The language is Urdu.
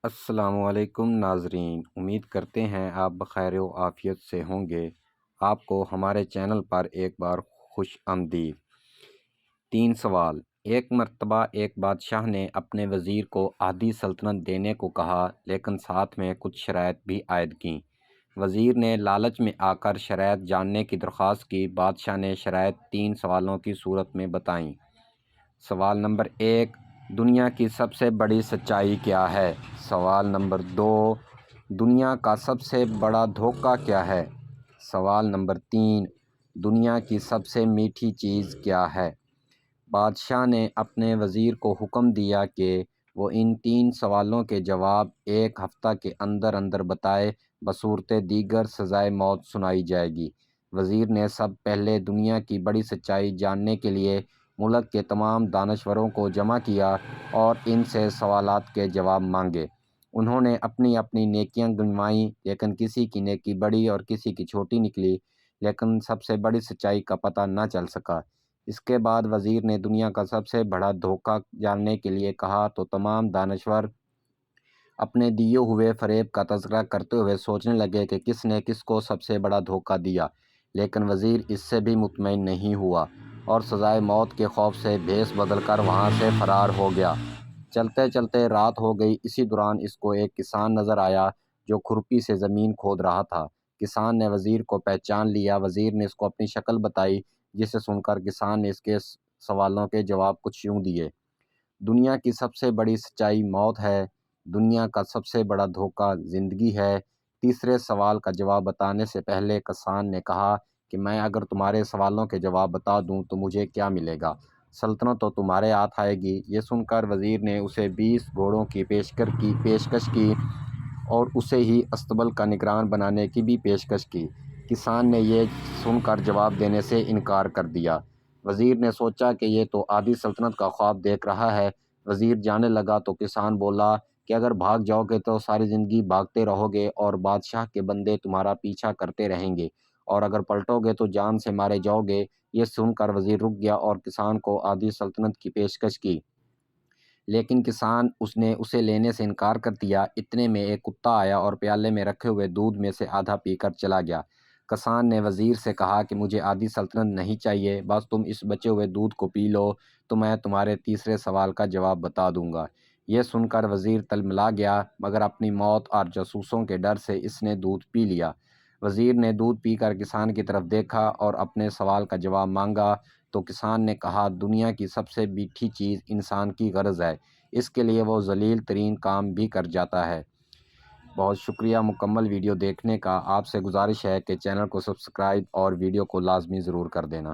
السلام علیکم ناظرین، امید کرتے ہیں آپ بخیر و عافیت سے ہوں گے۔ آپ کو ہمارے چینل پر ایک بار خوش آمدید۔ 3 سوال۔ ایک مرتبہ ایک بادشاہ نے اپنے وزیر کو آدھی سلطنت دینے کو کہا، لیکن ساتھ میں کچھ شرائط بھی عائد کیں۔ وزیر نے لالچ میں آ کر شرائط جاننے کی درخواست کی۔ بادشاہ نے شرائط 3 سوالوں کی صورت میں بتائیں۔ سوال نمبر 1، دنیا کی سب سے بڑی سچائی کیا ہے؟ سوال نمبر 2، دنیا کا سب سے بڑا دھوکہ کیا ہے؟ سوال نمبر 3، دنیا کی سب سے میٹھی چیز کیا ہے؟ بادشاہ نے اپنے وزیر کو حکم دیا کہ وہ ان 3 سوالوں کے جواب 1 ہفتہ کے اندر اندر بتائے، بصورت دیگر سزائے موت سنائی جائے گی۔ وزیر نے سب پہلے دنیا کی بڑی سچائی جاننے کے لیے ملک کے تمام دانشوروں کو جمع کیا اور ان سے سوالات کے جواب مانگے۔ انہوں نے اپنی اپنی نیکیاں گنوائیں، لیکن کسی کی نیکی بڑی اور کسی کی چھوٹی نکلی، لیکن سب سے بڑی سچائی کا پتہ نہ چل سکا۔ اس کے بعد وزیر نے دنیا کا سب سے بڑا دھوکہ جاننے کے لیے کہا تو تمام دانشور اپنے دیے ہوئے فریب کا تذکرہ کرتے ہوئے سوچنے لگے کہ کس نے کس کو سب سے بڑا دھوکہ دیا، لیکن وزیر اس سے بھی مطمئن نہیں ہوا اور سزائے موت کے خوف سے بھیس بدل کر وہاں سے فرار ہو گیا۔ چلتے چلتے رات ہو گئی۔ اسی دوران اس کو ایک کسان نظر آیا جو کھرپی سے زمین کھود رہا تھا۔ کسان نے وزیر کو پہچان لیا۔ وزیر نے اس کو اپنی شکل بتائی، جسے سن کر کسان نے اس کے سوالوں کے جواب کچھ یوں دیے۔ دنیا کی سب سے بڑی سچائی موت ہے۔ دنیا کا سب سے بڑا دھوکہ زندگی ہے۔ تیسرے سوال کا جواب بتانے سے پہلے کسان نے کہا کہ میں اگر تمہارے سوالوں کے جواب بتا دوں تو مجھے کیا ملے گا؟ سلطنت تو تمہارے ہاتھ آئے گی۔ یہ سن کر وزیر نے اسے 20 گھوڑوں کی پیشکش کی اور اسے ہی استبل کا نگران بنانے کی بھی پیشکش کی۔ کسان نے یہ سن کر جواب دینے سے انکار کر دیا۔ وزیر نے سوچا کہ یہ تو آدھی سلطنت کا خواب دیکھ رہا ہے۔ وزیر جانے لگا تو کسان بولا کہ اگر بھاگ جاؤ گے تو ساری زندگی بھاگتے رہو گے اور بادشاہ کے بندے تمہارا پیچھا کرتے رہیں گے، اور اگر پلٹو گے تو جان سے مارے جاؤ گے۔ یہ سن کر وزیر رک گیا اور کسان کو آدھی سلطنت کی پیشکش کی، لیکن کسان نے اسے لینے سے انکار کر دیا۔ اتنے میں ایک کتا آیا اور پیالے میں رکھے ہوئے دودھ میں سے آدھا پی کر چلا گیا۔ کسان نے وزیر سے کہا کہ مجھے آدھی سلطنت نہیں چاہیے، بس تم اس بچے ہوئے دودھ کو پی لو تو میں تمہارے تیسرے سوال کا جواب بتا دوں گا۔ یہ سن کر وزیر تلملا گیا، مگر اپنی موت اور جاسوسوں کے ڈر سے اس نے دودھ پی لیا۔ وزیر نے دودھ پی کر کسان کی طرف دیکھا اور اپنے سوال کا جواب مانگا تو کسان نے کہا دنیا کی سب سے میٹھی چیز انسان کی غرض ہے، اس کے لیے وہ ذلیل ترین کام بھی کر جاتا ہے۔ بہت شکریہ مکمل ویڈیو دیکھنے کا۔ آپ سے گزارش ہے کہ چینل کو سبسکرائب اور ویڈیو کو لازمی ضرور کر دینا۔